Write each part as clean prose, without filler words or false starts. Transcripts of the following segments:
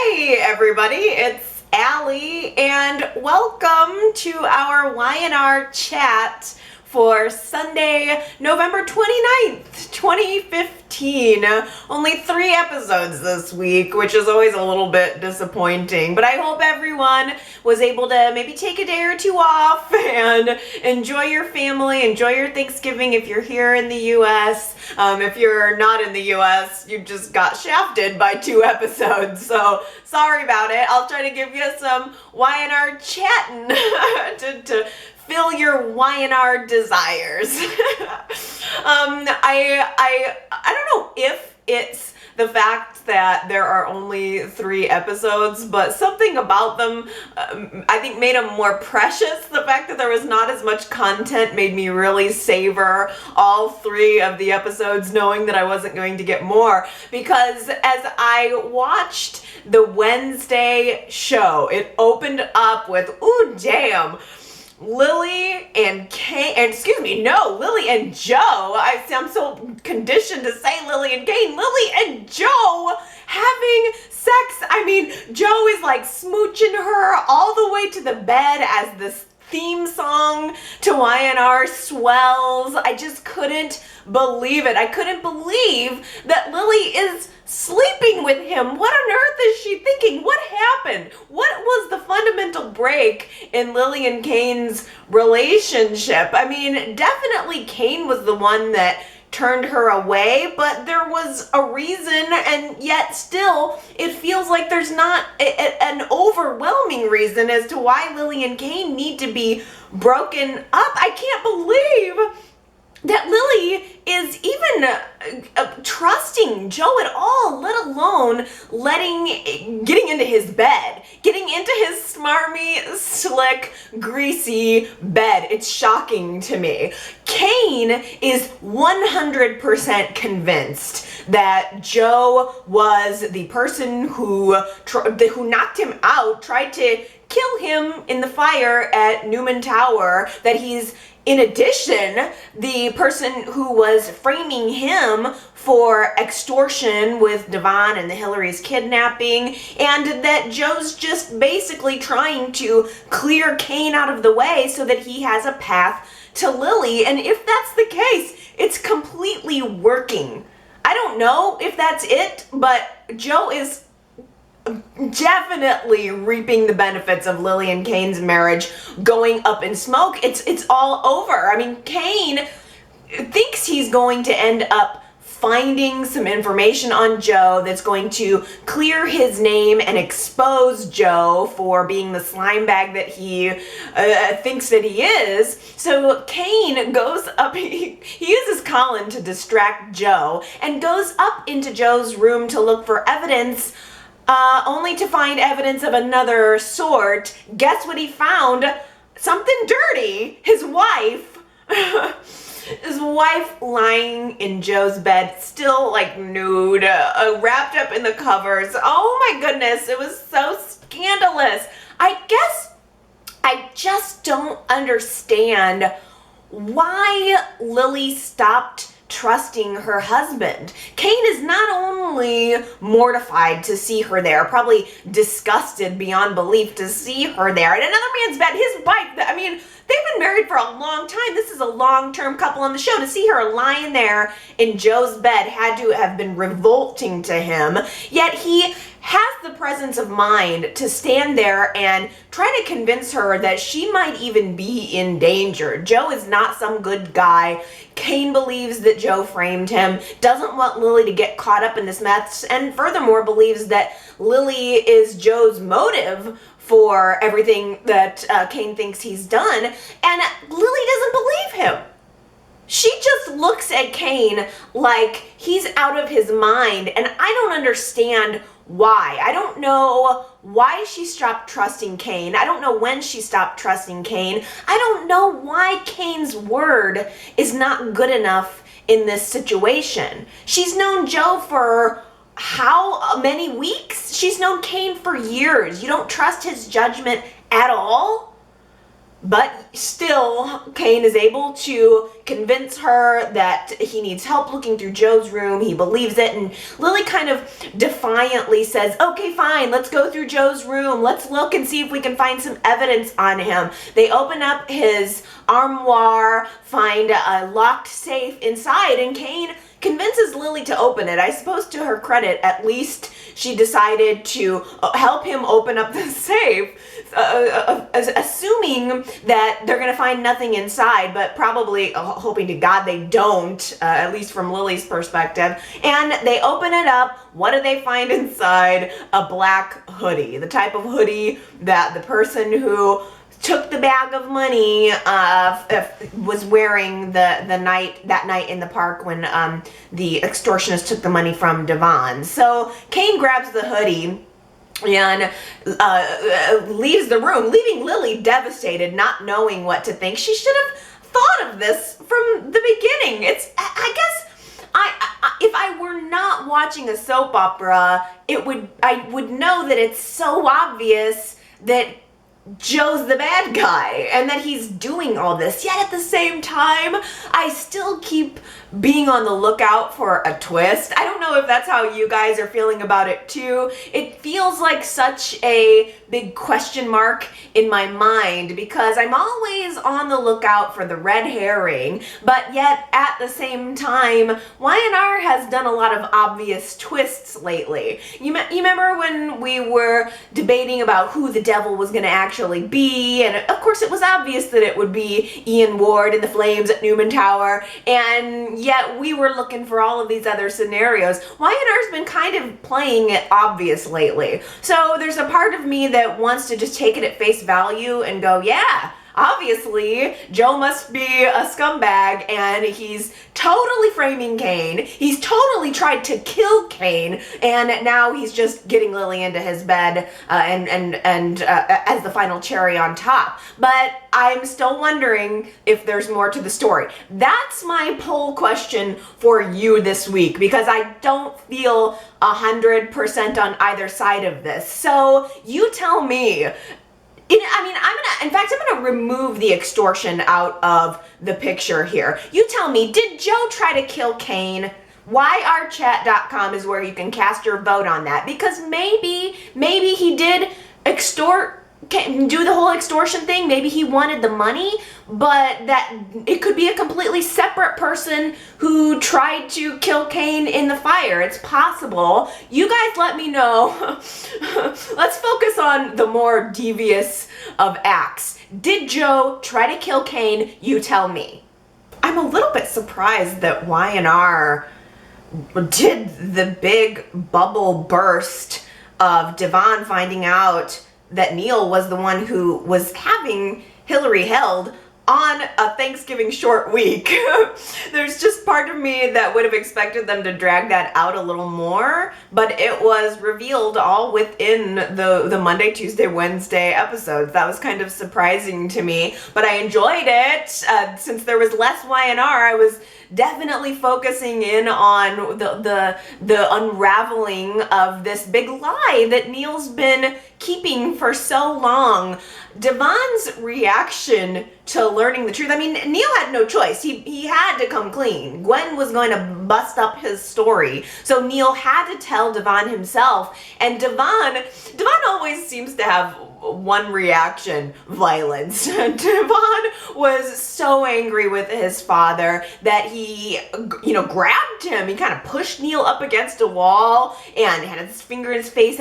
Hi everybody, it's Allie and welcome to our Y&R chat for Sunday, November 29th, 2015. Only 3 episodes this week, which is always a little bit disappointing, but I hope everyone was able to maybe take a day or 2 off and enjoy your family, enjoy your Thanksgiving if you're here in the U.S. If you're not in the U.S., you just got shafted by 2 episodes, so sorry about it. I'll try to give you some Y&R chatting to fill your Y&R desires. I don't know if it's the fact that there are only 3 episodes, but something about them I think made them more precious. The fact that there was not as much content made me really savor all 3 of the episodes, knowing that I wasn't going to get more, because as I watched the Wednesday show, it opened up with, ooh damn, Lily and Lily and Joe. I'm so conditioned to say Lily and Kane. Lily and Joe having sex. I mean, Joe is like smooching her all the way to the bed as this theme song to Y&R swells. I just couldn't believe it. I couldn't believe that Lily is sleeping with him. What on earth is she thinking? What happened? What was the fundamental break in Lily and Kane's relationship? I mean, definitely Kane was the one that turned her away, but there was a reason, and yet still it feels like there's not an overwhelming reason as to why Lily and Kane need to be broken up. I can't believe that Lily is even trusting Joe at all, let alone getting into his bed, getting into his smarmy, slick, greasy bed. It's shocking to me. Kane is 100% convinced that Joe was the person who knocked him out, tried to kill him in the fire at Newman Tower, that he's in addition the person who was framing him for extortion with Devon and the Hilary's kidnapping, and that Joe's just basically trying to clear Kane out of the way so that he has a path to Lily. And if that's the case, it's completely working. I don't know if that's it, but Joe is definitely reaping the benefits of Lily and Kane's marriage going up in smoke. It's all over. I mean, Kane thinks he's going to end up finding some information on Joe that's going to clear his name and expose Joe for being the slime bag that he thinks that he is. So Kane goes up, he uses Colin to distract Joe and goes up into Joe's room to look for evidence, only to find evidence of another sort. Guess what he found? Something dirty. His wife. His wife lying in Joe's bed, still like nude, wrapped up in the covers. Oh my goodness, it was so scandalous. I guess I just don't understand why Lily stopped trusting her husband. Kane is not only mortified to see her there, probably disgusted beyond belief to see her there in another man's bed. His wife, I mean, they've been married for a long time. This is a long-term couple on the show. To see her lying there in Joe's bed had to have been revolting to him. Yet he has the presence of mind to stand there and try to convince her that she might even be in danger. Joe is not some good guy. Kane believes that Joe framed him, doesn't want Lily to get caught up in this mess, and furthermore believes that Lily is Joe's motive for everything that Kane thinks he's done, and Lily doesn't believe him. She just looks at Kane like he's out of his mind, and I don't understand why. I don't know why she stopped trusting Kane. I don't know when she stopped trusting Kane. I don't know why Kane's word is not good enough in this situation. She's known Joe for how many weeks? She's known Kane for years. You don't trust his judgment at all? But still, Kane is able to convince her that he needs help looking through Joe's room. He believes it, and Lily kind of defiantly says, okay, fine, let's go through Joe's room. Let's look and see if we can find some evidence on him. They open up his armoire, find a locked safe inside, and Kane convinces Lily to open it. I suppose to her credit, at least she decided to help him open up the safe, assuming that they're going to find nothing inside, but probably hoping to God they don't, at least from Lily's perspective. And they open it up. What do they find inside? A black hoodie, the type of hoodie that the person who took the bag of money was wearing that night in the park when the extortionist took the money from Devon. So Kane grabs the hoodie and leaves the room, leaving Lily devastated, not knowing what to think. She should have thought of this from the beginning. I guess if I were not watching a soap opera, I would know that it's so obvious that Joe's the bad guy and that he's doing all this. Yet at the same time, I still keep being on the lookout for a twist. I don't know if that's how you guys are feeling about it too. It feels like such a big question mark in my mind because I'm always on the lookout for the red herring, but yet at the same time, Y&R has done a lot of obvious twists lately. You remember when we were debating about who the devil was going to actually be, and of course it was obvious that it would be Ian Ward in the flames at Newman Tower, and yet we were looking for all of these other scenarios. Y&R's been kind of playing it obvious lately. So there's a part of me that wants to just take it at face value and go, yeah, obviously Joe must be a scumbag and he's totally framing Kane. He's totally tried to kill Kane, and now he's just getting Lily into his bed and as the final cherry on top. But I'm still wondering if there's more to the story. That's my poll question for you this week, because I don't feel 100% on either side of this. So you tell me. I'm gonna remove the extortion out of the picture here. You tell me, did Joe try to kill Kane? YRChat.com is where you can cast your vote on that, because maybe he did do the whole extortion thing. Maybe he wanted the money, but that it could be a completely separate person who tried to kill Kane in the fire. It's possible. You guys let me know. Let's focus on the more devious of acts. Did Joe try to kill Kane? You tell me. I'm a little bit surprised that Y&R did the big bubble burst of Devon finding out that Neil was the one who was having Hilary held on a Thanksgiving short week. There's just part of me that would have expected them to drag that out a little more, but it was revealed all within the Monday, Tuesday, Wednesday episodes. That was kind of surprising to me, but I enjoyed it. Since there was less Y&R, I was definitely focusing in on the unraveling of this big lie that Neil's been keeping for so long. Devon's reaction to learning the truth, I mean, Neil had no choice. He had to come clean. Gwen was going to bust up his story, so Neil had to tell Devon himself. And Devon always seems to have one reaction: violence. Devon was so angry with his father that he, grabbed him. He kind of pushed Neil up against a wall and had his finger in his face,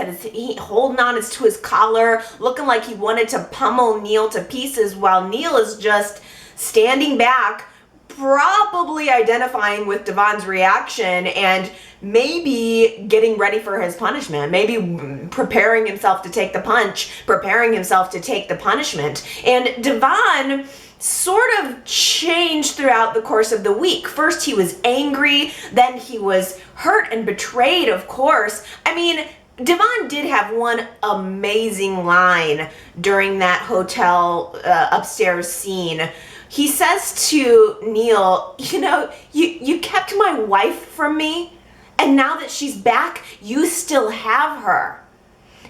holding on to his collar, looking like he wanted to pummel Neil to pieces, while Neil is just standing back, probably identifying with Devon's reaction and maybe getting ready for his punishment, maybe preparing himself to take the punch, preparing himself to take the punishment. And Devon sort of changed throughout the course of the week. First he was angry, then he was hurt and betrayed, of course. I mean, Devon did have one amazing line during that hotel upstairs scene. He says to Neil, you kept my wife from me, and now that she's back, you still have her.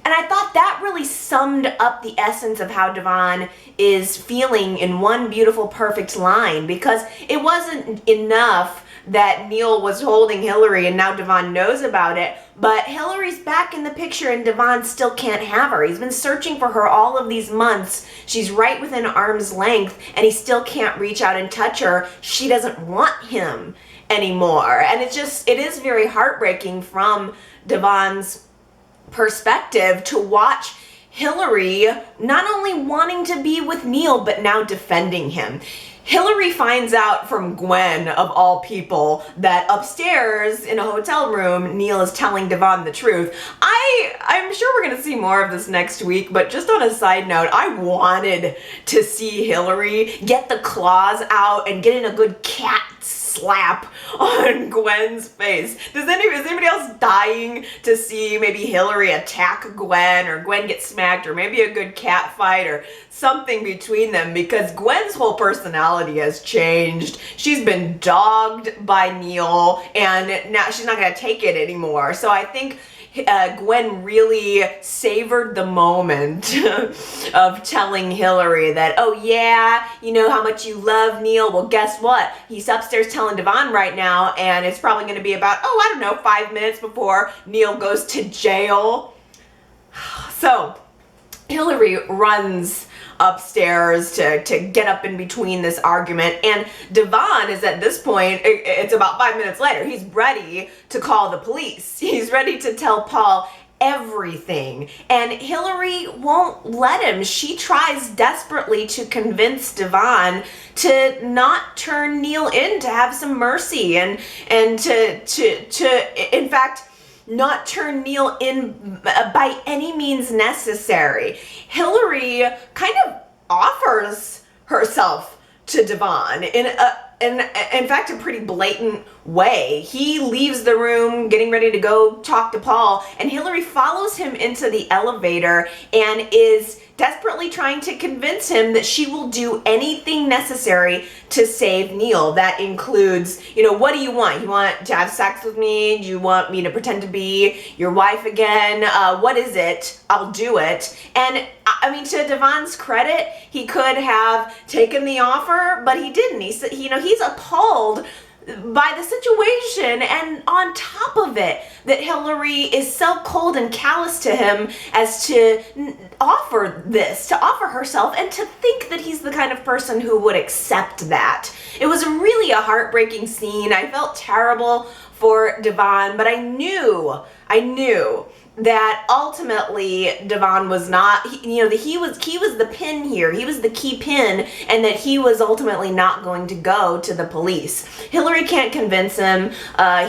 And I thought that really summed up the essence of how Devon is feeling in one beautiful, perfect line, because it wasn't enough that Neil was holding Hilary and now Devon knows about it, but Hilary's back in the picture and Devon still can't have her. He's been searching for her all of these months. She's right within arm's length and he still can't reach out and touch her. She doesn't want him anymore. And it is very heartbreaking from Devon's perspective to watch Hilary not only wanting to be with Neil, but now defending him. Hilary finds out from Gwen, of all people, that upstairs in a hotel room, Neil is telling Devon the truth. I'm sure we're going to see more of this next week, but just on a side note, I wanted to see Hilary get the claws out and get in a good cat slap on Gwen's face. Is anybody else dying to see maybe Hilary attack Gwen, or Gwen get smacked, or maybe a good cat fight or something between them? Because Gwen's whole personality has changed. She's been dogged by Neil and now she's not going to take it anymore. So I think Gwen really savored the moment of telling Hilary that, oh yeah, you know how much you love Neil? Well, guess what? He's upstairs telling Devon right now, and it's probably going to be about, I don't know, 5 minutes before Neil goes to jail. So Hilary runs upstairs to get up in between this argument, and Devon is at this point, it's about 5 minutes later, he's ready to call the police. He's ready to tell Paul everything, and Hilary won't let him. She tries desperately to convince Devon to not turn Neil in, to have some mercy, and to in fact not turn Neil in by any means necessary. Hilary kind of offers herself to Devon in fact a pretty blatant way. He leaves the room getting ready to go talk to Paul, and Hilary follows him into the elevator and is desperately trying to convince him that she will do anything necessary to save Neil. That includes, what do you want? You want to have sex with me? Do you want me to pretend to be your wife again? What is it? I'll do it. And I mean, to Devon's credit, he could have taken the offer, but he didn't. He's appalled by the situation, and on top of it, that Hilary is so cold and callous to him as to offer herself, and to think that he's the kind of person who would accept that. It was really a heartbreaking scene. I felt terrible for Devon, but I knew that ultimately Devon was not, he was the pin here. He was the key pin, and that he was ultimately not going to go to the police. Hilary can't convince him.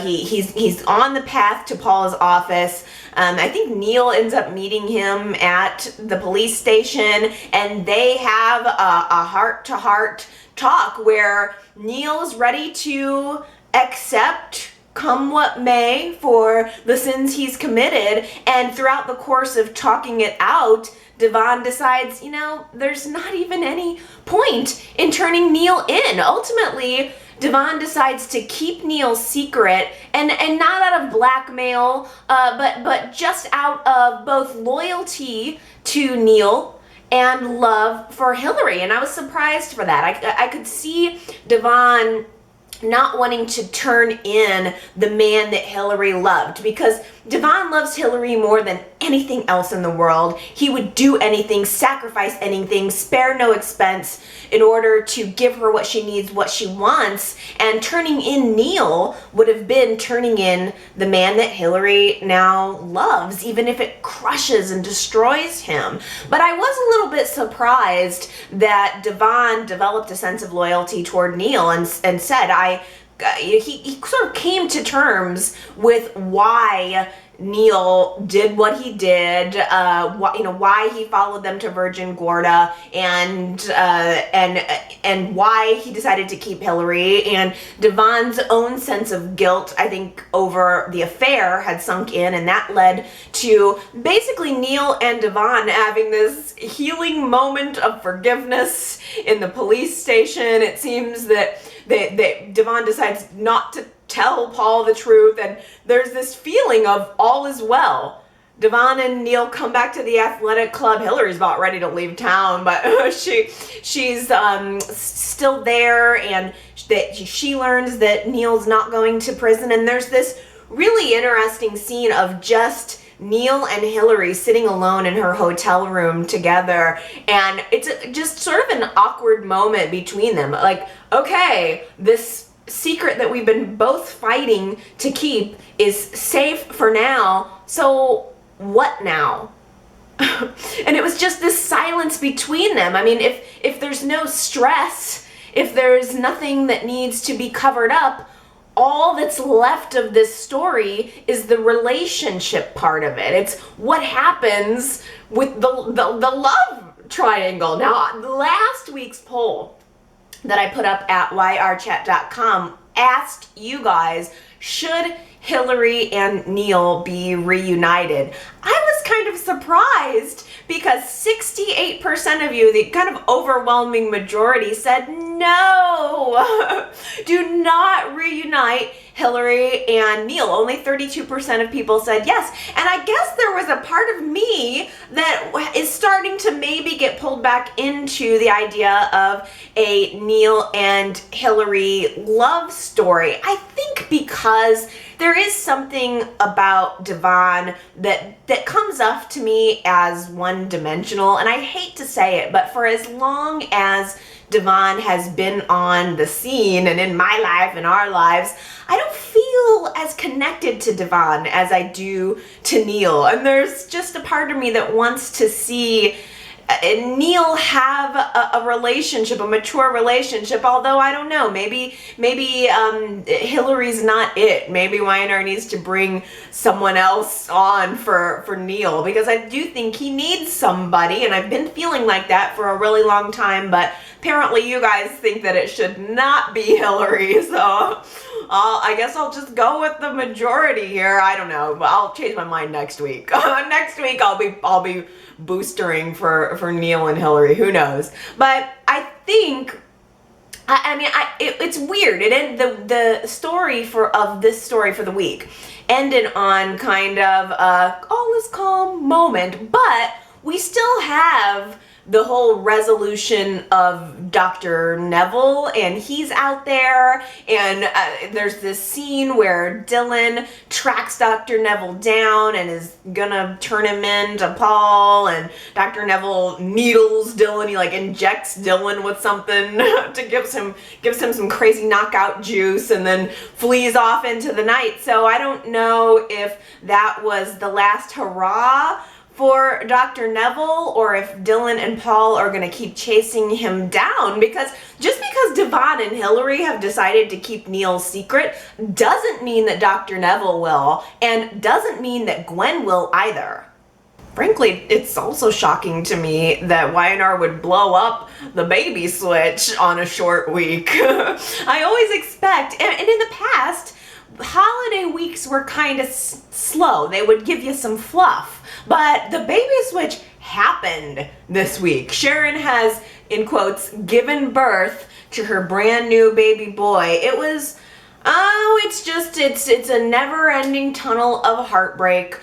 He's on the path to Paul's office. I think Neil ends up meeting him at the police station, and they have a heart-to-heart talk where Neil's ready to accept, come what may, for the sins he's committed. And throughout the course of talking it out, Devon decides, there's not even any point in turning Neil in. Ultimately, Devon decides to keep Neil's secret, and not out of blackmail, but just out of both loyalty to Neil and love for Hilary. And I was surprised for that. I could see Devon not wanting to turn in the man that Hilary loved, because Devon loves Hilary more than anything else in the world. He would do anything, sacrifice anything, spare no expense in order to give her what she needs, what she wants. And turning in Neil would have been turning in the man that Hilary now loves, even if it crushes and destroys him. But I was a little bit surprised that Devon developed a sense of loyalty toward Neil and said, he sort of came to terms with why Neil did what he did, why he followed them to Virgin Gorda, and why he decided to keep Hilary. And Devon's own sense of guilt, I think, over the affair had sunk in, and that led to basically Neil and Devon having this healing moment of forgiveness in the police station. It seems that Devon decides not to tell Paul the truth, and there's this feeling of all is well Devon and Neil come back to the athletic club. Hilary's about ready to leave town, but she's still there, and that she learns that Neil's not going to prison. And there's this really interesting scene of just Neil and Hilary sitting alone in her hotel room together, and it's just sort of an awkward moment between them. Like, okay, this secret that we've been both fighting to keep is safe for now, so what now? And it was just this silence between them. I mean, if there's no stress, if there's nothing that needs to be covered up, all that's left of this story is the relationship part of it. It's what happens with the love triangle. Now, last week's poll that I put up at yrchat.com asked you guys, should Hilary and Neil be reunited? I was kind of surprised because 68% of you, the kind of overwhelming majority, said no. Do not reunite Hilary and Neil. Only 32% of people said yes. And I guess there was a part of me that is starting to maybe get pulled back into the idea of a Neil and Hilary love story. I think because there is something about Devon that comes off to me as one-dimensional, and I hate to say it, but for as long as Devon has been on the scene and in my life and our lives, I don't feel as connected to Devon as I do to Neil. And there's just a part of me that wants to see Neil have a relationship, a mature relationship, although I don't know, maybe Hilary's not it. Maybe YNR needs to bring someone else on for Neil, because I do think he needs somebody, and I've been feeling like that for a really long time, but apparently you guys think that it should not be Hilary, so I guess I'll just go with the majority here. I don't know, but I'll change my mind next week. Next week I'll be boostering for Neil and Hilary. Who knows? But I think, it's weird. The story of this story for the week ended on kind of all is calm moment, but we still have the whole resolution of Dr. Neville, and he's out there, and there's this scene where Dylan tracks Dr. Neville down and is gonna turn him into Paul, and Dr. Neville needles Dylan. He like injects Dylan with something to gives him some crazy knockout juice, and then flees off into the night. So I don't know if that was the last hurrah for Dr. Neville, or if Dylan and Paul are gonna keep chasing him down, because just because Devon and Hilary have decided to keep Neil's secret doesn't mean that Dr. Neville will, and doesn't mean that Gwen will either. Frankly, it's also shocking to me that YNR would blow up the baby switch on a short week. I always expect, and in the past, holiday weeks were kind of slow. They would give you some fluff. But the baby switch happened this week. Sharon has, in quotes, given birth to her brand new baby boy. It was, it's a never-ending tunnel of heartbreak.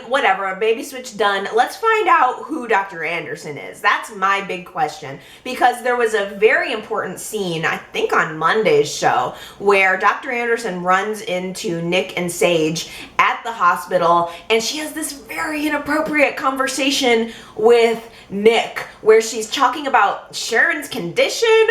Whatever, a baby switch done. Let's find out who Dr. Anderson is. That's my big question, because there was a very important scene, I think on Monday's show, where Dr. Anderson runs into Nick and Sage at the hospital, and she has this very inappropriate conversation with Nick, where she's talking about Sharon's condition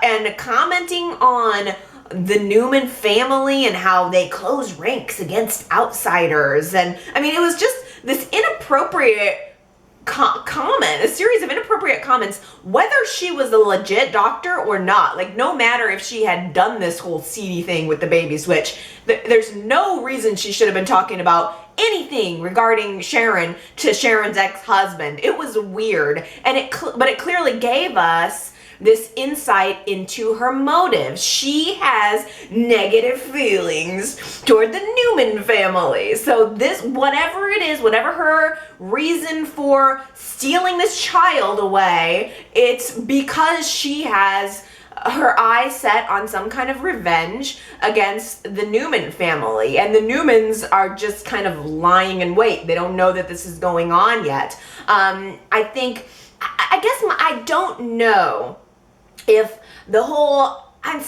and commenting on the Newman family and how they close ranks against outsiders. And I mean, it was just this inappropriate comment, a series of inappropriate comments, whether she was a legit doctor or not. Like, no matter if she had done this whole seedy thing with the baby switch, there's no reason she should have been talking about anything regarding Sharon to Sharon's ex-husband. It was weird, and but it clearly gave us this insight into her motives. She has negative feelings toward the Newman family. So this, whatever it is, whatever her reason for stealing this child away, it's because she has her eyes set on some kind of revenge against the Newman family. And the Newmans are just kind of lying in wait. They don't know that this is going on yet. I guess I don't know if the whole... I'm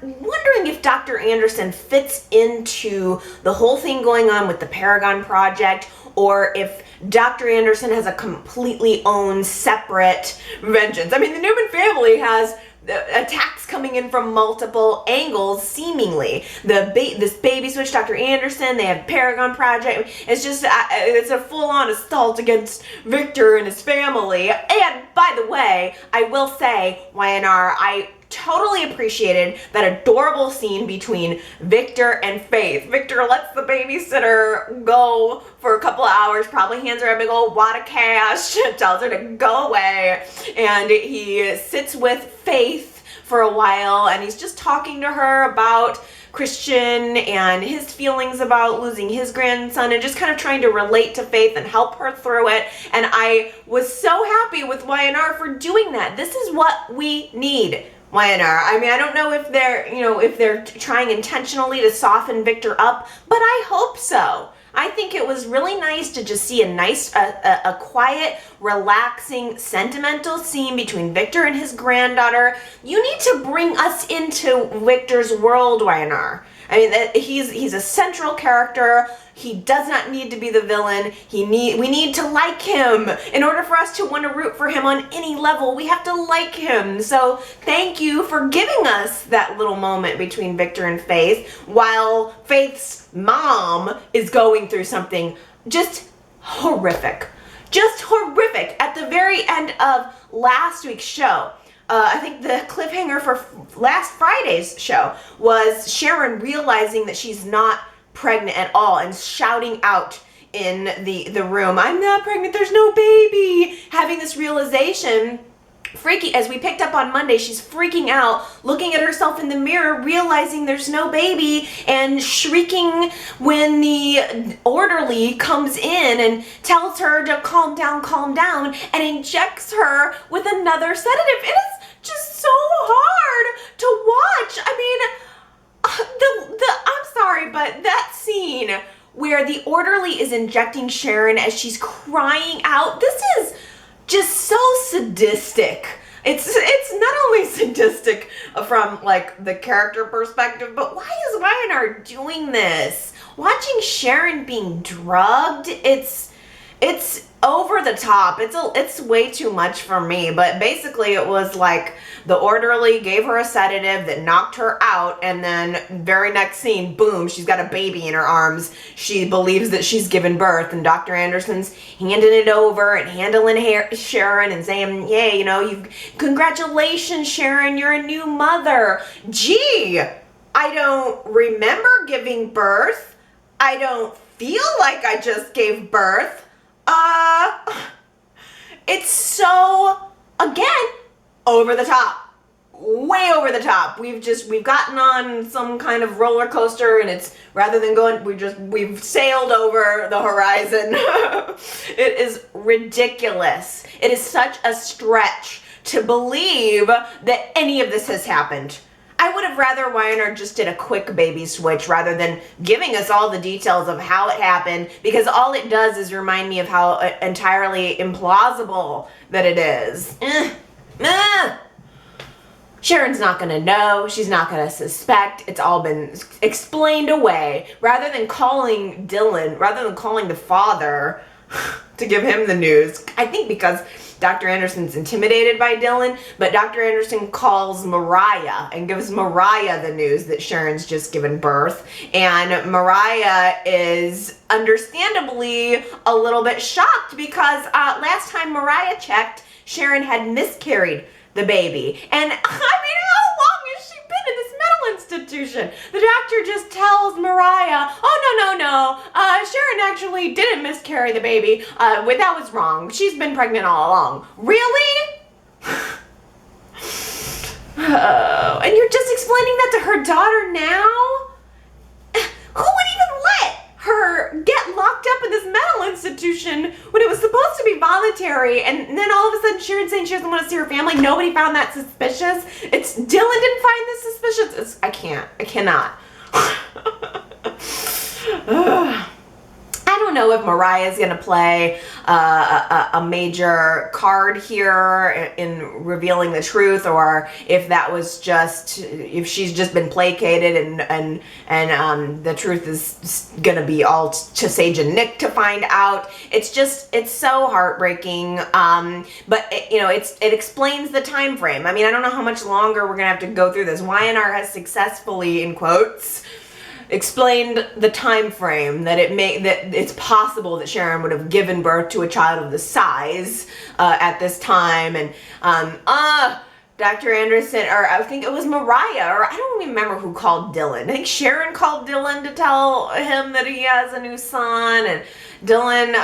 wondering if Dr. Anderson fits into the whole thing going on with the Paragon Project, or if Dr. Anderson has a completely own separate vengeance. I mean, the Newman family has attacks coming in from multiple angles, seemingly. This baby switch, Dr. Anderson, they have Paragon Project. It's just, it's a full-on assault against Victor and his family. And, by the way, I will say, YNR, I totally appreciated that adorable scene between Victor and Faith. Victor lets the babysitter go for a couple of hours, probably hands her a big old wad of cash, tells her to go away, and he sits with Faith for a while, and he's just talking to her about Christian and his feelings about losing his grandson, and just kind of trying to relate to Faith and help her through it. And I was so happy with YNR for doing that. This is what we need. YNR. I mean, I don't know if they're trying intentionally to soften Victor up, but I hope so. I think it was really nice to just see a quiet, relaxing, sentimental scene between Victor and his granddaughter. You need to bring us into Victor's world, YNR. I mean, he's a central character. He does not need to be the villain. We need to like him. In order for us to want to root for him on any level, we have to like him. So thank you for giving us that little moment between Victor and Faith, while Faith's mom is going through something just horrific. Just horrific. At the very end of last week's show, I think the cliffhanger for last Friday's show was Sharon realizing that she's not pregnant at all and shouting out in the room, "I'm not pregnant, there's no baby," having this realization. Freaky, as we picked up on Monday, she's freaking out, looking at herself in the mirror, realizing there's no baby, and shrieking when the orderly comes in and tells her to calm down, and injects her with another sedative. It is just so hard to watch. I mean, I'm sorry, but that scene where the orderly is injecting Sharon as she's crying out, this is just so sadistic. It's not only sadistic from like the character perspective, but why is YNR doing this? Watching Sharon being drugged, it's over the top. It's way too much for me. But basically it was like the orderly gave her a sedative that knocked her out, and then very next scene, boom, she's got a baby in her arms. She believes that she's given birth, and Dr. Anderson's handing it over and handling Sharon and saying, "Yay, congratulations, Sharon, you're a new mother." Gee, I don't remember giving birth. I don't feel like I just gave birth. It's so, again, over the top. Way over the top. We've gotten on some kind of roller coaster, and it's, rather than going, we've sailed over the horizon. It is ridiculous. It is such a stretch to believe that any of this has happened. I would have rather YNR just did a quick baby switch rather than giving us all the details of how it happened, because all it does is remind me of how entirely implausible that it is. Sharon's not going to know. She's not going to suspect. It's all been explained away. Rather than calling Dylan, rather than calling the father to give him the news, I think because Dr. Anderson's intimidated by Dylan, but Dr. Anderson calls Mariah and gives Mariah the news that Sharon's just given birth. And Mariah is understandably a little bit shocked because last time Mariah checked, Sharon had miscarried the baby. And I mean, how long has she been in this mental institution? The doctor just tells Mariah, "Oh, no, Sharon actually didn't miscarry the baby. That was wrong. She's been pregnant all along." Really? And you're just explaining that to her daughter now? Who would even let her get locked up in this mental institution when it was supposed to be voluntary? cemetery, and then all of a sudden Sharon's saying she doesn't want to see her family. Nobody found that suspicious. It's Dylan didn't find this suspicious. I cannot. I don't know if Mariah is going to play a major card here in revealing the truth, or if that was just, if she's just been placated and the truth is going to be all to Sage and Nick to find out. It's so heartbreaking. But it explains the time frame. I mean, I don't know how much longer we're going to have to go through this. YNR has successfully, in quotes, explained the time frame that it's possible that Sharon would have given birth to a child of the size at this time, and Dr. Anderson, or I think it was Mariah, or I don't even remember who called Dylan. I think Sharon called Dylan to tell him that he has a new son, and Dylan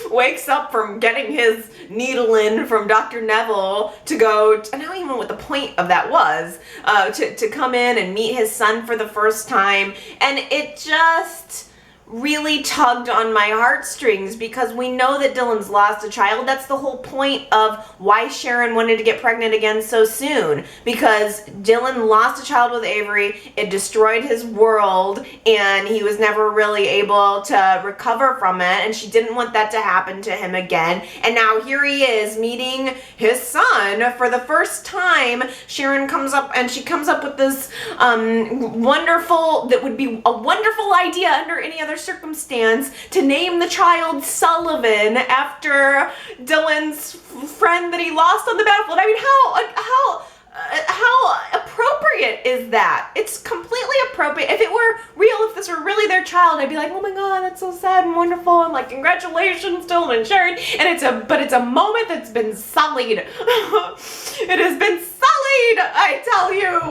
wakes up from getting his needle in from Dr. Neville to go, I don't even know what the point of that was, to come in and meet his son for the first time. And it just really tugged on my heartstrings, because we know that Dylan's lost a child. That's the whole point of why Sharon wanted to get pregnant again so soon, because Dylan lost a child with Avery. It destroyed his world, and he was never really able to recover from it, and she didn't want that to happen to him again. And now here he is meeting his son for the first time. Sharon comes up with this that would be a wonderful idea under any other circumstance, to name the child Sullivan after Dylan's friend that he lost on the battlefield. I mean, how appropriate is that? It's completely appropriate. If it were real, if this were really their child, I'd be like, oh my god, that's so sad and wonderful. I'm like, congratulations, Dylan and Sharon. And it's a moment that's been sullied. It has been sullied, I tell you.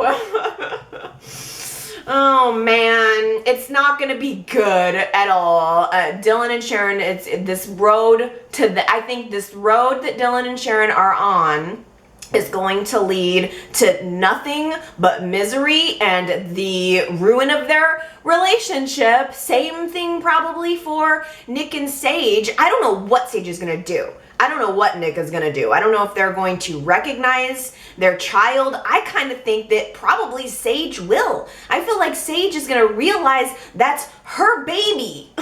Oh man, it's not gonna be good at all. Dylan and Sharon, I think this road that Dylan and Sharon are on is going to lead to nothing but misery and the ruin of their relationship. Same thing probably for Nick and Sage. I don't know what Sage is gonna do. I don't know what Nick is going to do. I don't know if they're going to recognize their child. I kind of think that probably Sage will. I feel like Sage is going to realize that's her baby.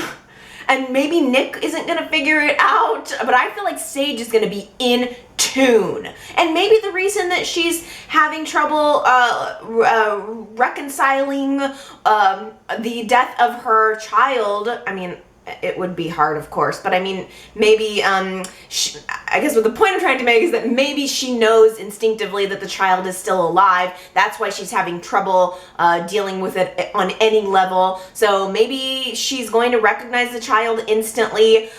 And maybe Nick isn't going to figure it out, but I feel like Sage is going to be in tune. And maybe the reason that she's having trouble reconciling the death of her child, I mean, it would be hard, of course, but I mean, maybe, I guess what the point I'm trying to make is that maybe she knows instinctively that the child is still alive. That's why she's having trouble dealing with it on any level. So maybe she's going to recognize the child instantly.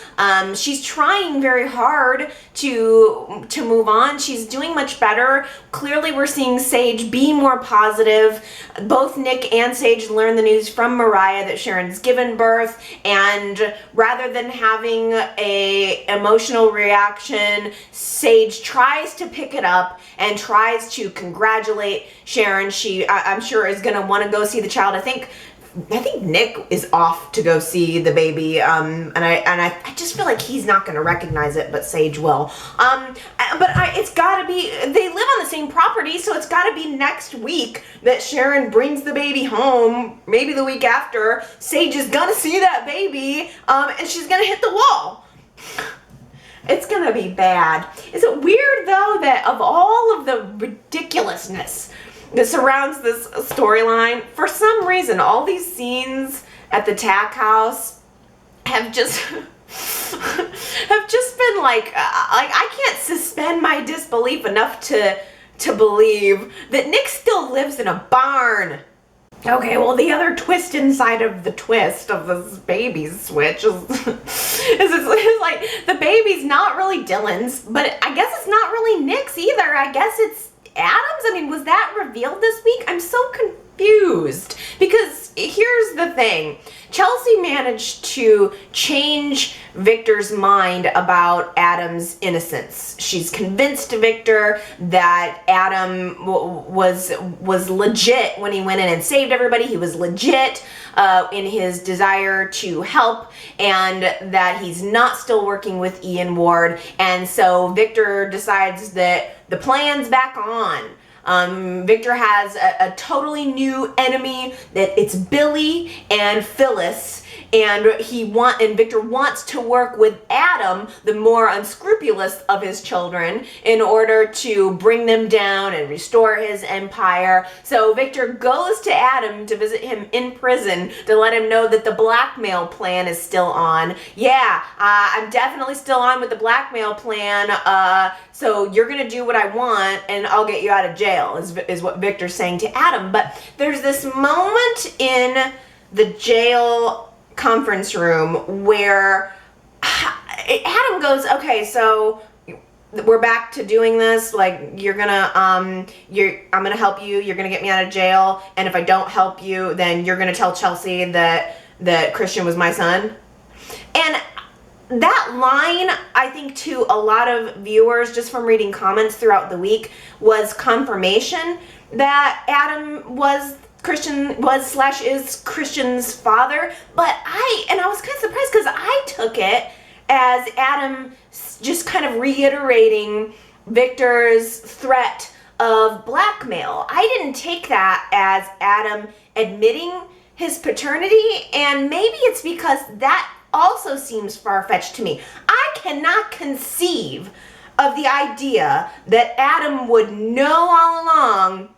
She's trying very hard to move on. She's doing much better. Clearly, we're seeing Sage be more positive. Both Nick and Sage learn the news from Mariah that Sharon's given birth, and rather than having a emotional reaction, Sage tries to pick it up and tries to congratulate Sharon. I'm sure, is going to want to go see the child. I think Nick is off to go see the baby, and I just feel like he's not going to recognize it, but Sage will. It's got to be, they live on the same property, so it's got to be next week that Sharon brings the baby home, maybe the week after. Sage is going to see that baby, and she's going to hit the wall. It's going to be bad. Is it weird, though, that of all of the ridiculousness that surrounds this storyline, for some reason, all these scenes at the tack house have just been like I can't suspend my disbelief enough to believe that Nick still lives in a barn. Okay, well, the other twist inside of the twist of this baby switch is like the baby's not really Dylan's, but I guess it's not really Nick's either. I guess it's Adam's? I mean, was that revealed this week? I'm so confused. confused because here's the thing. Chelsea managed to change Victor's mind about Adam's innocence. She's convinced Victor that Adam was legit when he went in and saved everybody. He was legit in his desire to help, and that he's not still working with Ian Ward. And so Victor decides that the plan's back on. Victor has a totally new enemy, that it's Billy and Phyllis, and Victor wants to work with Adam, the more unscrupulous of his children, in order to bring them down and restore his empire. So Victor goes to Adam to visit him in prison to let him know that the blackmail plan is still on. Yeah, I'm definitely still on with the blackmail plan. So you're gonna do what I want and I'll get you out of jail, is what Victor's saying to Adam. But there's this moment in the jail conference room where Adam goes, okay, so we're back to doing this, like I'm gonna help you, you're gonna get me out of jail, and if I don't help you, then you're gonna tell Chelsea that Christian was my son. And that line, I think, to a lot of viewers, just from reading comments throughout the week, was confirmation that Adam is Christian's father. But I was kind of surprised because I took it as Adam just kind of reiterating Victor's threat of blackmail. I didn't take that as Adam admitting his paternity, and maybe it's because that also seems far-fetched to me. I cannot conceive of the idea that Adam would know all along,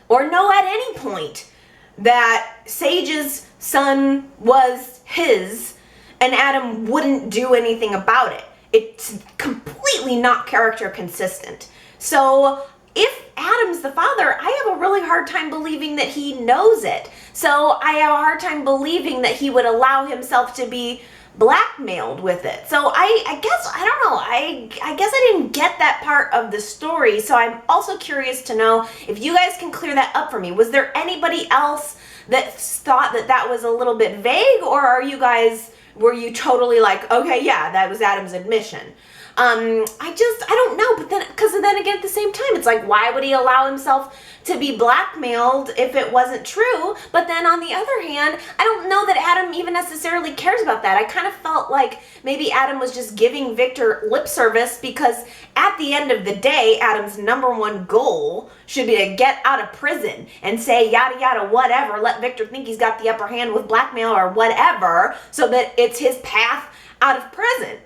or know at any point, that Sage's son was his, and Adam wouldn't do anything about it. It's completely not character consistent. So if Adam's the father, I have a really hard time believing that he knows it. So I have a hard time believing that he would allow himself to be blackmailed with it. So I guess, I don't know, I guess I didn't get that part of the story. So I'm also curious to know if you guys can clear that up for me. Was there anybody else that thought that was a little bit vague, or were you totally like, okay, yeah, that was Adam's admission? I don't know, but then again, at the same time, it's like, why would he allow himself to be blackmailed if it wasn't true? But then on the other hand, I don't know that Adam even necessarily cares about that. I kind of felt like maybe Adam was just giving Victor lip service, because at the end of the day, Adam's number one goal should be to get out of prison and say yada yada whatever, let Victor think he's got the upper hand with blackmail or whatever, so that it's his path out of prison.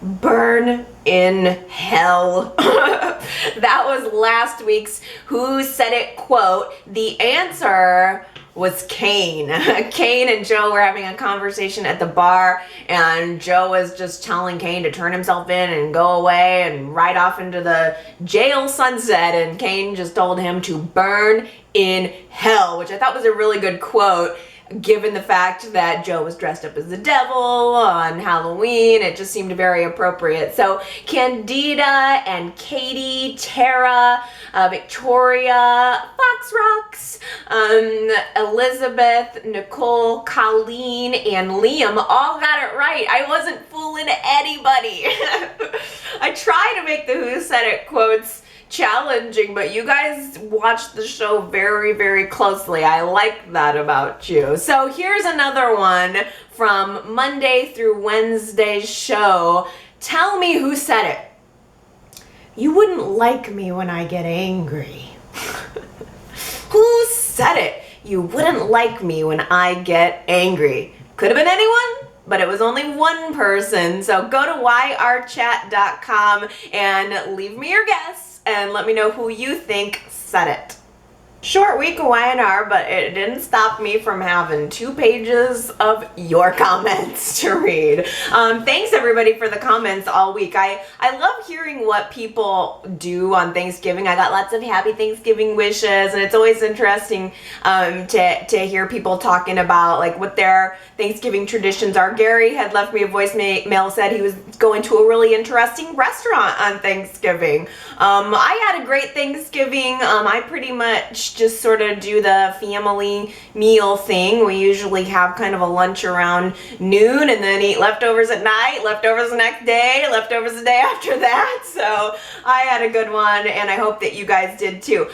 Burn in hell. That was last week's Who Said It quote. The answer was Kane. Kane and Joe were having a conversation at the bar, and Joe was just telling Kane to turn himself in and go away and ride off into the jail sunset, and Kane just told him to burn in hell, which I thought was a really good quote, given the fact that Joe was dressed up as the devil on Halloween. It just seemed very appropriate. So Candida and Katie, Tara, Victoria, Fox Rocks, Elizabeth, Nicole, Colleen, and Liam all got it right. I wasn't fooling anybody. I try to make the Who Said It quotes challenging, but you guys watch the show very, very closely. I like that about you. So here's another one from Monday through Wednesday's show. Tell me who said it. You wouldn't like me when I get angry. Who said it? You wouldn't like me when I get angry. Could have been anyone, but it was only one person. So go to yrchat.com and leave me your guess and let me know who you think said it. Short week of YNR, but it didn't stop me from having 2 pages of your comments to read. Thanks everybody for the comments all week. I love hearing what people do on Thanksgiving. I got lots of happy Thanksgiving wishes, and it's always interesting to hear people talking about like what their Thanksgiving traditions are. Gary had left me a voicemail, said he was going to a really interesting restaurant on Thanksgiving. I had a great Thanksgiving. I pretty much lunch, just sort of do the family meal thing. We usually have kind of a lunch around noon and then eat leftovers at night, leftovers the next day, leftovers the day after that. So I had a good one, and I hope that you guys did too.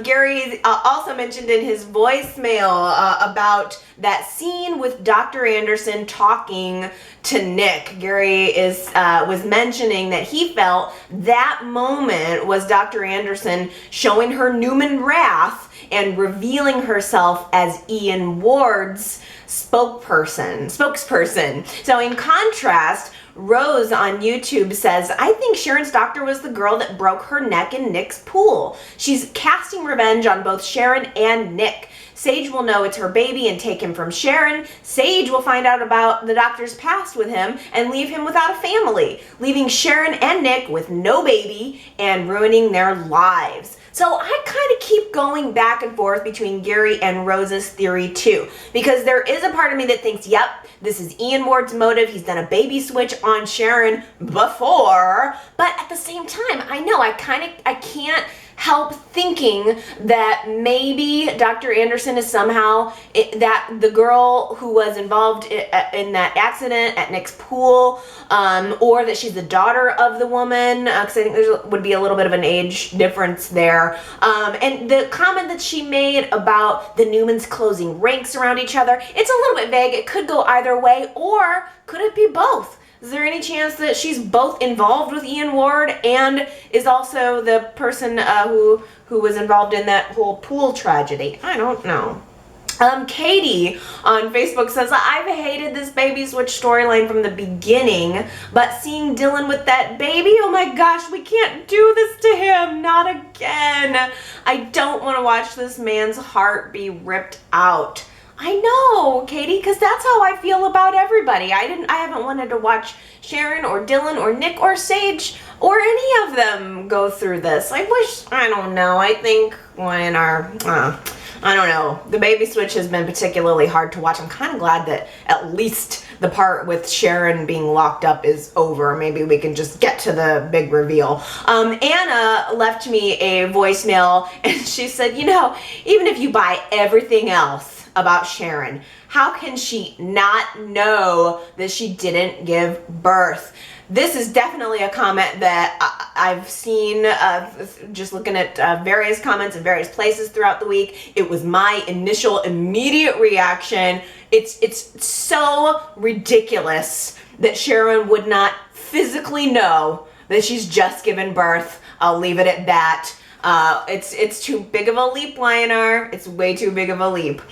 Gary also mentioned in his voicemail about that scene with Dr. Anderson talking to Nick. Gary was mentioning that he felt that moment was Dr. Anderson showing her Newman wrath and revealing herself as Ian Ward's spokesperson. So in contrast, Rose on YouTube says, I think Sharon's doctor was the girl that broke her neck in Nick's pool. She's casting revenge on both Sharon and Nick. Sage will know it's her baby and take him from Sharon. Sage will find out about the doctor's past with him and leave him without a family, leaving Sharon and Nick with no baby and ruining their lives. So I kind of keep going back and forth between Gary and Rose's theory too, because there is a part of me that thinks, yep, this is Ian Ward's motive. He's done a baby switch on Sharon before, but at the same time, I know I can't help thinking that maybe Dr. Anderson is somehow that the girl who was involved in that accident at Nick's pool, or that she's the daughter of the woman, because I think there would be a little bit of an age difference there. And the comment that she made about the Newmans closing ranks around each other, it's a little bit vague. It could go either way, or could it be both? Is there any chance that she's both involved with Ian Ward and is also the person who was involved in that whole pool tragedy? I don't know. Katie on Facebook says, I've hated this baby switch storyline from the beginning, but seeing Dylan with that baby, oh my gosh, we can't do this to him, not again. I don't want to watch this man's heart be ripped out. I know, Katie, because that's how I feel about everybody. I haven't wanted to watch Sharon or Dylan or Nick or Sage or any of them go through this. I don't know. I think when I don't know. The baby switch has been particularly hard to watch. I'm kind of glad that at least the part with Sharon being locked up is over. Maybe we can just get to the big reveal. Anna left me a voicemail and she said, you know, even if you buy everything else about Sharon, how can she not know that she didn't give birth? This is definitely a comment that I've seen just looking at various comments in various places throughout the week. It was my initial immediate reaction. It's so ridiculous that Sharon would not physically know that she's just given birth. I'll leave it at that. It's too big of a leap, Lionar. It's way too big of a leap.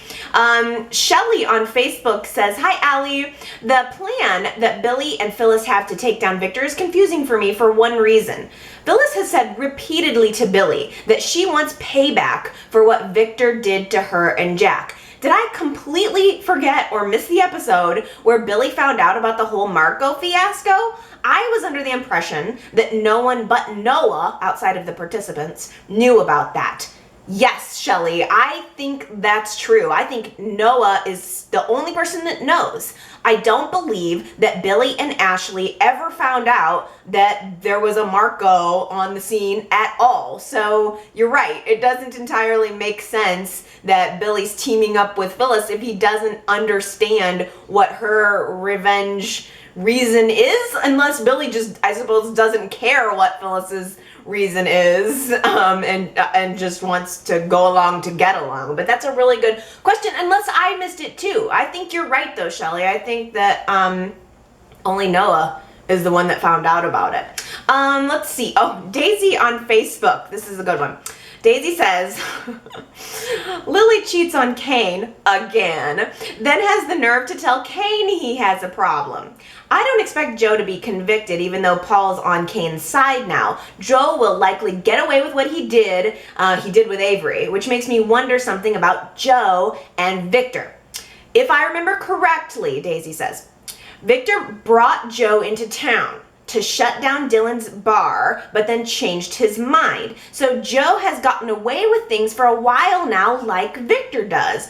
Shelly on Facebook says, hi, Allie. The plan that Billy and Phyllis have to take down Victor is confusing for me for one reason. Phyllis has said repeatedly to Billy that she wants payback for what Victor did to her and Jack. Did I completely forget or miss the episode where Billy found out about the whole Marco fiasco? I was under the impression that no one but Noah, outside of the participants, knew about that. Yes, Shelly, I think that's true. I think Noah is the only person that knows. I don't believe that Billy and Ashley ever found out that there was a Marco on the scene at all. So you're right. It doesn't entirely make sense that Billy's teaming up with Phyllis if he doesn't understand what her revenge reason is, unless Billy just, I suppose, doesn't care what Phyllis's reason is, and just wants to go along to get along. But that's a really good question, unless I missed it too. I think you're right though, Shelly. I think that only Noah is the one that found out about it. Let's see. Oh, Daisy on Facebook. This is a good one. Daisy says, Lily cheats on Kane again, then has the nerve to tell Kane he has a problem. I don't expect Joe to be convicted, even though Paul's on Kane's side now. Joe will likely get away with what he did with Avery, which makes me wonder something about Joe and Victor. If I remember correctly, Daisy says, Victor brought Joe into town to shut down Dylan's bar, but then changed his mind. So Joe has gotten away with things for a while now, like Victor does.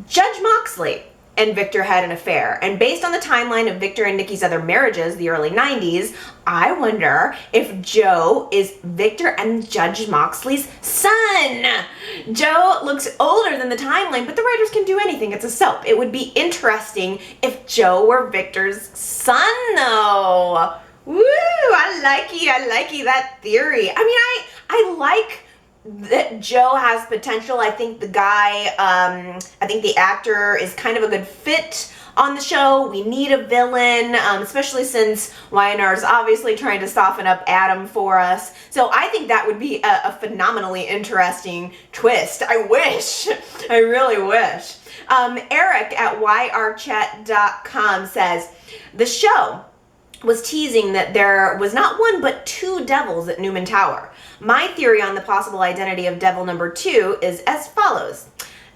Judge Moxley, and Victor had an affair. And based on the timeline of Victor and Nikki's other marriages, the early 90s, I wonder if Joe is Victor and Judge Moxley's son. Joe looks older than the timeline, but the writers can do anything. It's a soap. It would be interesting if Joe were Victor's son, though. Woo! I like that theory. I mean, I like that Joe has potential. I think the guy, I think the actor is kind of a good fit on the show. We need a villain, especially since Wynar's obviously trying to soften up Adam for us. So I think that would be a phenomenally interesting twist. I wish. I really wish. Eric at yrchat.com says, the show was teasing that there was not one but two devils at Newman Tower. My theory on the possible identity of devil number 2 is as follows.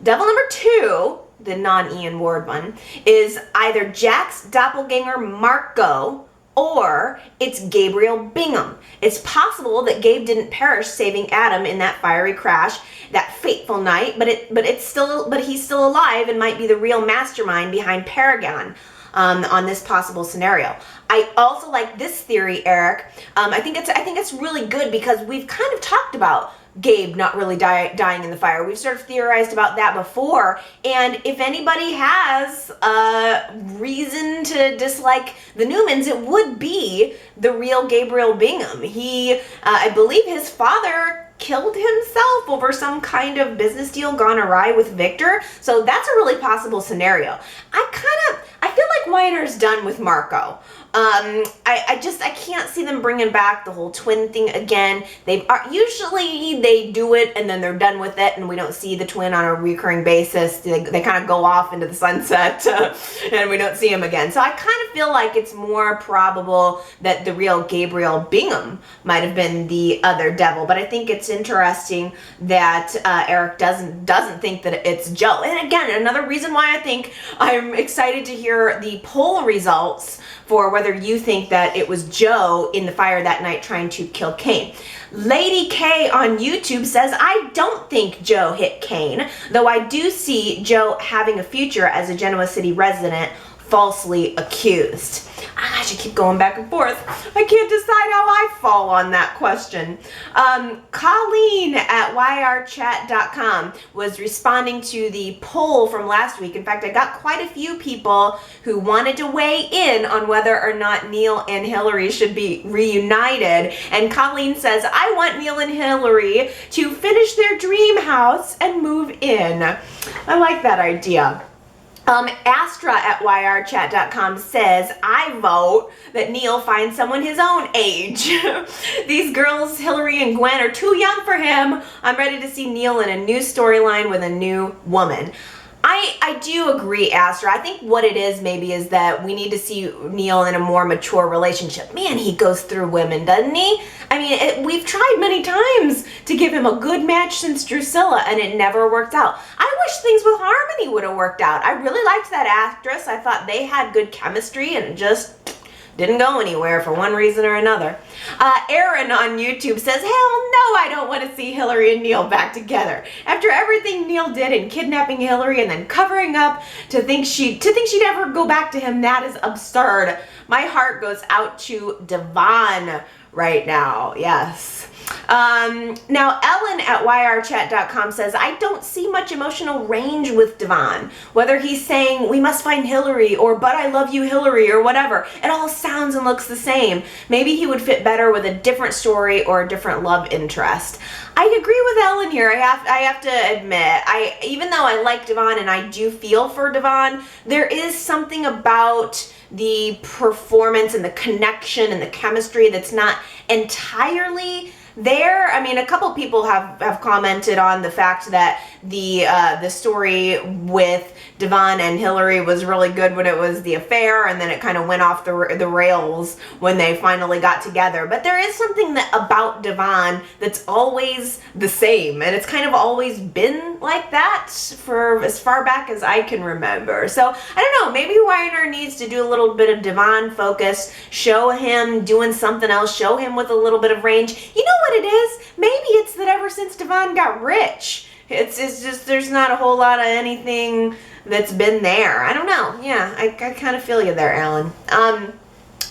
Devil number 2, the non-Ian Ward one, is either Jack's doppelganger Marco or it's Gabriel Bingham. It's possible that Gabe didn't perish saving Adam in that fiery crash that fateful night, but he's still alive and might be the real mastermind behind Paragon. On this possible scenario. I also like this theory, Eric. I think it's really good because we've kind of talked about Gabe not really dying in the fire. We've sort of theorized about that before, and if anybody has reason to dislike the Newmans, it would be the real Gabriel Bingham. He, I believe his father killed himself over some kind of business deal gone awry with Victor. So that's a really possible scenario. I feel like Wynar's done with Marco. I can't see them bringing back the whole twin thing again. Usually they do it and then they're done with it and we don't see the twin on a recurring basis. They kind of go off into the sunset and we don't see him again. So I kind of feel like it's more probable that the real Gabriel Bingham might have been the other devil. But I think it's interesting that Eric doesn't think that it's Joe. And again, another reason why I think I'm excited to hear the poll results for whether you think that it was Joe in the fire that night trying to kill Kane. Lady K on YouTube says, I don't think Joe hit Kane, though I do see Joe having a future as a Genoa City resident falsely accused. I should keep going back and forth. I can't decide how I fall on that question. Colleen at yrchat.com was responding to the poll from last week. In fact, I got quite a few people who wanted to weigh in on whether or not Neil and Hilary should be reunited. And Colleen says, I want Neil and Hilary to finish their dream house and move in. I like that idea. Astra at yrchat.com says, I vote that Neil finds someone his own age. These girls, Hilary and Gwen, are too young for him. I'm ready to see Neil in a new storyline with a new woman. I do agree, Astra. I think what it is maybe is that we need to see Neil in a more mature relationship. Man, he goes through women, doesn't he? I mean, we've tried many times to give him a good match since Drusilla, and it never worked out. I wish things with Harmony would have worked out. I really liked that actress. I thought they had good chemistry, and it just didn't go anywhere for one reason or another. Aaron on YouTube says, hell no, I don't want to see Hilary and Neil back together. After everything Neil did in kidnapping Hilary and then covering up to think she'd ever go back to him, that is absurd. My heart goes out to Devon right now. Yes. Now Ellen at yrchat.com says, I don't see much emotional range with Devon. Whether he's saying we must find Hilary or but I love you Hilary or whatever, it all sounds and looks the same. Maybe he would fit better with a different story or a different love interest. I agree with Ellen here. I have to admit, even though I like Devon and I do feel for Devon, there is something about the performance and the connection and the chemistry that's not entirely there. I mean, a couple people have commented on the fact that the story with Devon and Hilary was really good when it was the affair, and then it kind of went off the rails when they finally got together. But there is something about Devon that's always the same, and it's kind of always been like that for as far back as I can remember. So I don't know, maybe Weiner needs to do a little bit of Devon focus, show him doing something else, show him with a little bit of range. You know what it is? Maybe it's that ever since Devon got rich, It's just, there's not a whole lot of anything that's been there. I don't know. Yeah, I kind of feel you there, Alan.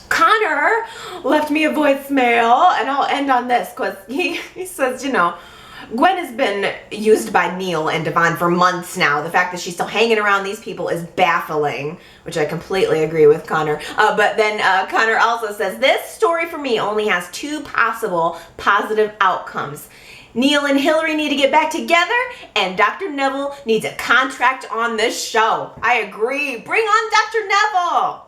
Connor left me a voicemail, and I'll end on this because he says, Gwen has been used by Neil and Devon for months now. The fact that she's still hanging around these people is baffling, which I completely agree with Connor. But then Connor also says, this story for me only has 2 possible positive outcomes. Neil and Hilary need to get back together, and Dr. Neville needs a contract on this show. I agree. Bring on Dr. Neville.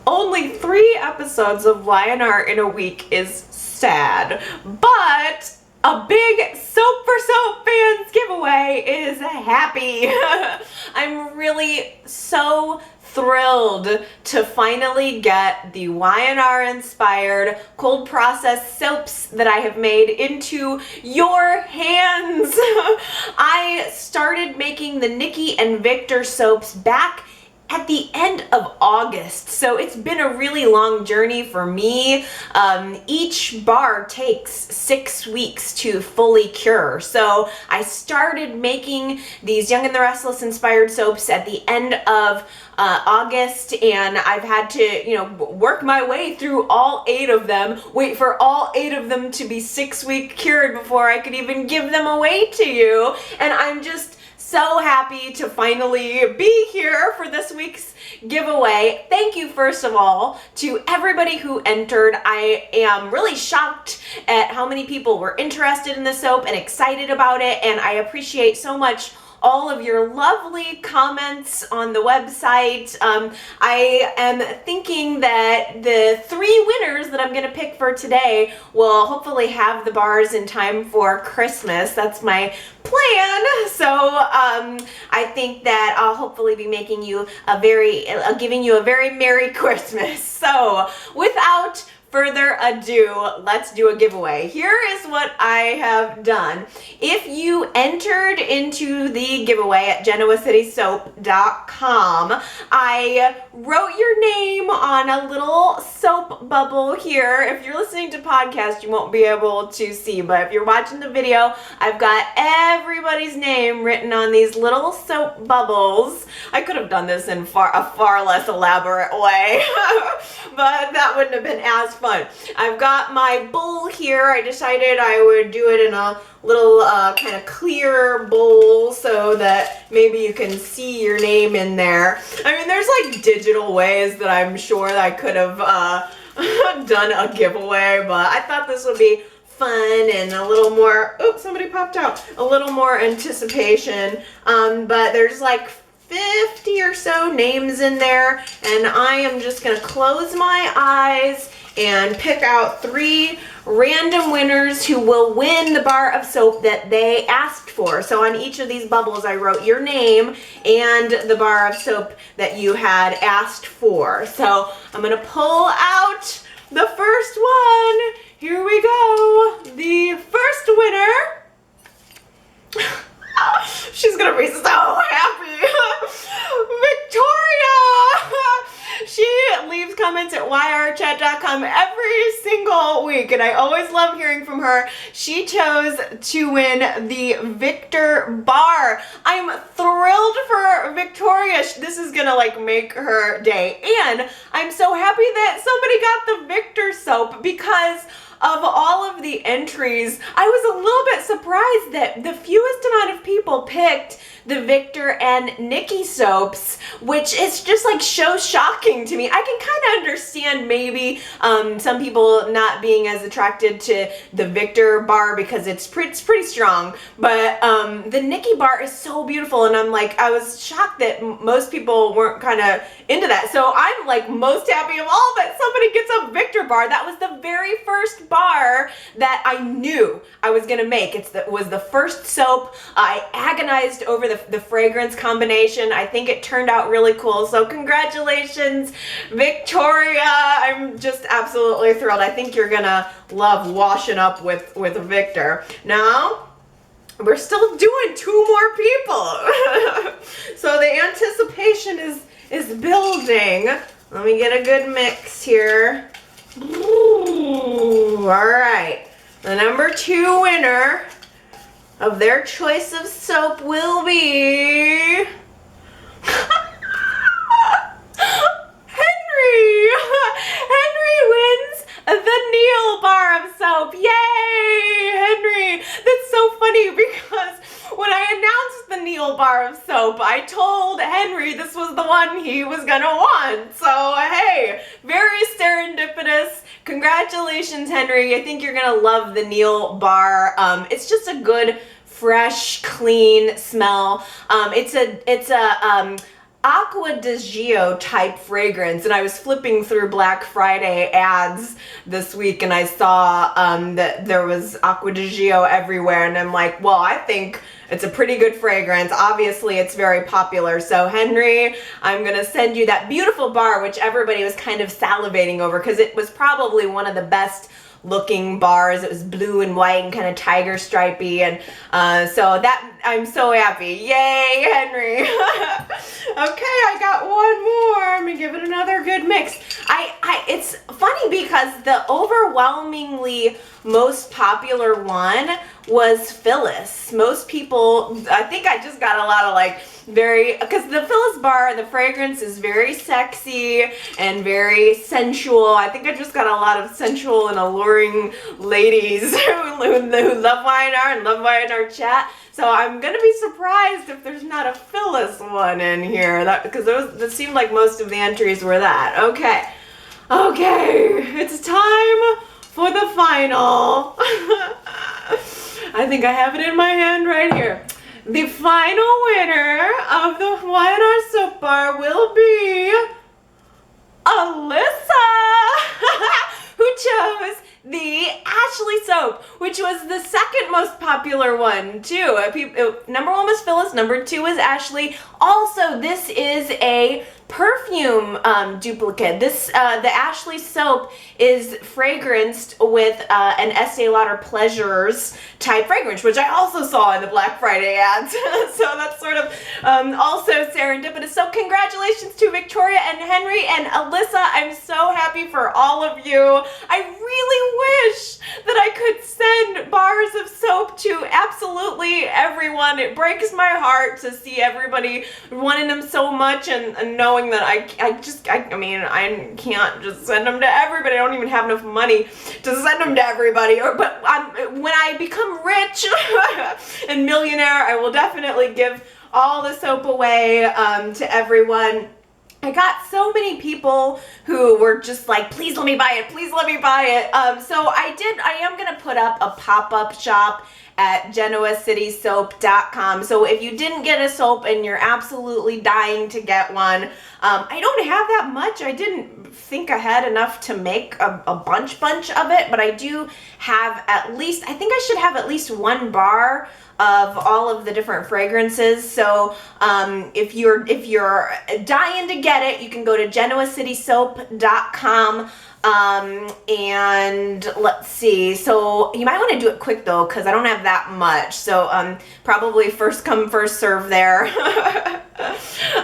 Only 3 episodes of Y&R in a week is sad, but a big Soap for Soap fans giveaway is happy. I'm really so thrilled to finally get the Y&R inspired cold process soaps that I have made into your hands. I started making the Nikki and Victor soaps back at the end of August, so it's been a really long journey for me. Each bar takes 6 weeks to fully cure, so I started making these Young and the Restless inspired soaps at the end of August, and I've had to, work my way through all 8 of them, wait for all 8 of them to be 6-week cured before I could even give them away to you, and I'm just so happy to finally be here for this week's giveaway. Thank you, first of all, to everybody who entered. I am really shocked at how many people were interested in the soap and excited about it, and I appreciate so much all of your lovely comments on the website. I am thinking that the 3 winners that I'm going to pick for today will hopefully have the bars in time for Christmas. That's my plan. So I think that I'll hopefully be making you giving you a very Merry Christmas. So without further ado, let's do a giveaway. Here is what I have done. If you entered into the giveaway at GenoaCitySoap.com, I wrote your name on a little soap bubble here. If you're listening to podcast, you won't be able to see, but if you're watching the video, I've got everybody's name written on these little soap bubbles. I could have done this in a far less elaborate way, but that wouldn't have been as fun. I've got my bowl here. I decided I would do it in a little kind of clear bowl so that maybe you can see your name in there. I mean, there's like digital ways that I'm sure that I could have done a giveaway, but I thought this would be fun and a little more, oops, somebody popped out, a little more anticipation, but there's like 50 or so names in there, and I am just gonna close my eyes and pick out 3 random winners who will win the bar of soap that they asked for. So on each of these bubbles, I wrote your name and the bar of soap that you had asked for. So I'm gonna pull out the first one. Here we go. The first winner. She's gonna be so happy. Victoria! She leaves comments at yrchat.com every single week, and I always love hearing from her. She chose to win the Victor bar. I'm thrilled for Victoria. This is gonna make her day, and I'm so happy that somebody got the Victor soap because of all of the entries, I was a little bit surprised that the fewest amount of people picked the Victor and Nikki soaps, which is just so shocking to me. I can kind of understand maybe some people not being as attracted to the Victor bar because it's pretty strong, but the Nikki bar is so beautiful, and I was shocked that most people weren't kind of into that. So I'm most happy of all that somebody gets a Victor bar. That was the very first bar that I knew I was gonna make. It was the first soap. I agonized over the fragrance combination. I think it turned out really cool. So congratulations, Victoria. I'm just absolutely thrilled. I think you're gonna love washing up with Victor. Now, we're still doing 2 more people. So the anticipation is building. Let me get a good mix here. Ooh, all right. The number 2 winner of their choice of soap will be Henry! Henry wins the Neil bar of soap. Yay, Henry! That's so funny because when I announced the Neil bar of soap, I told Henry this was the one he was gonna want. So hey, very serendipitous. Congratulations, Henry. I think you're gonna love the Neil bar. It's just a good, fresh, clean smell. It's a Acqua di Gio type fragrance, and I was flipping through Black Friday ads this week and I saw that there was Acqua di Gio everywhere, and I'm like, well, I think it's a pretty good fragrance. Obviously it's very popular. So Henry, I'm gonna send you that beautiful bar which everybody was kind of salivating over because it was probably one of the best looking bars. It was blue and white and kind of tiger stripey, and so that I'm so happy. Yay, Henry. Okay, I got one more. I'm gonna give it another good mix. It's funny because the overwhelmingly most popular one was Phyllis. Most people, I think I just got a lot of like because the Phyllis bar, the fragrance is very sexy and very sensual. I think I just got a lot of sensual and alluring ladies who love Y&R and love Y&R chat. So I'm gonna be surprised if there's not a Phyllis one in here, because that seemed like most of the entries were that. Okay, it's time for the final. I think I have it in my hand right here. The final winner of the Y&R soap bar will be Alyssa, who chose the Ashley soap, which was the second most popular one too. Number one was Phyllis, number two was Ashley. Also, this is a perfume duplicate. This the Ashley soap is fragranced with an Estee Lauder Pleasures type fragrance, which I also saw in the Black Friday ads. So that's sort of also serendipitous. So congratulations to Victoria and Henry and Alyssa. I'm so happy for all of you. I really wish that I could send bars of soap to absolutely everyone. It breaks my heart to see everybody wanting them so much and knowing that I can't just send them to everybody. I don't even have enough money to send them to everybody. But when I become rich and millionaire, I will definitely give all the soap away to everyone. I got so many people who were just like, please let me buy it, please let me buy it. So I am gonna put up a pop-up shop at GenoaCitySoap.com. So if you didn't get a soap and you're absolutely dying to get one, I don't have that much. I didn't think I had enough to make a bunch of it, but I do have I think I should have at least one bar of all of the different fragrances. So if you're dying to get it, you can go to GenoaCitySoap.com. And let's see, so you might want to do it quick though, because I don't have that much. So probably first come, first serve there.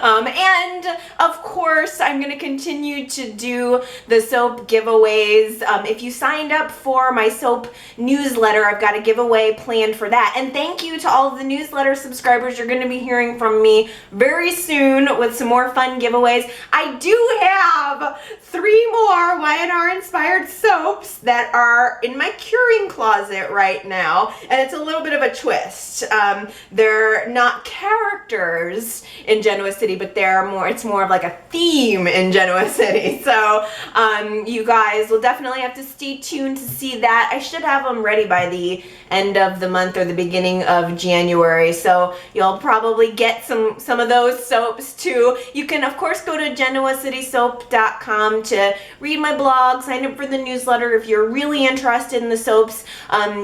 And of course, I'm going to continue to do the soap giveaways. If you signed up for my soap newsletter, I've got a giveaway planned for that. And thank you to all of the newsletter subscribers. You're going to be hearing from me very soon with some more fun giveaways. I do have 3 more Y&R inspired soaps that are in my curing closet right now, and it's a little bit of a twist. They're not characters in Genoa City, but it's more of like a theme in Genoa City. So you guys will definitely have to stay tuned to see that. I should have them ready by the end of the month or the beginning of January, so you'll probably get some of those soaps too. You can of course go to GenoaCitySoap.com to read my blog, sign up for the newsletter if you're really interested in the soaps.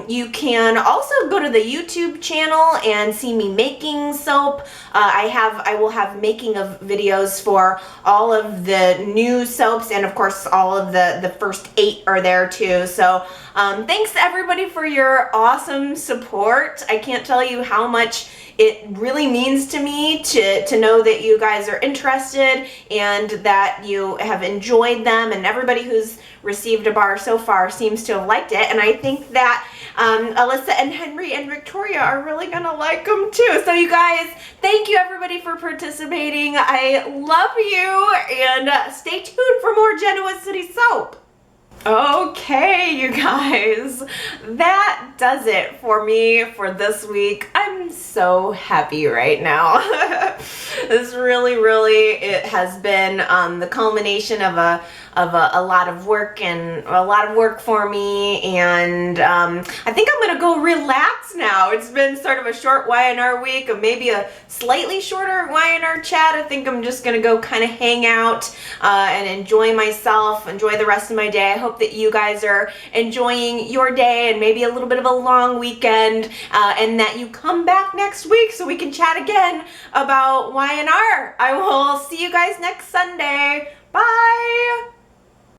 You can also go to the YouTube channel and see me making soap. I will have making of videos for all of the new soaps, and of course all of the first 8 are there too. So thanks to everybody for your awesome support. I can't tell you how much it really means to me to know that you guys are interested and that you have enjoyed them, and everybody who's received a bar so far seems to have liked it, and I think that Alyssa and Henry and Victoria are really gonna like them too. So you guys, thank you everybody for participating. I love you, and stay tuned for more Genoa City Soap. Okay, you guys, that does it for me for this week. I'm so happy right now. This really, it has been the culmination of a lot of work, and a lot of work for me, and I think I'm gonna go relax now. It's been sort of a short Y&R week, and maybe a slightly shorter Y&R chat. I think I'm just gonna go kind of hang out and enjoy myself, enjoy the rest of my day. I hope that you guys are enjoying your day and maybe a little bit of a long weekend, and that you come back next week so we can chat again about Y&R. I will see you guys next Sunday. Bye!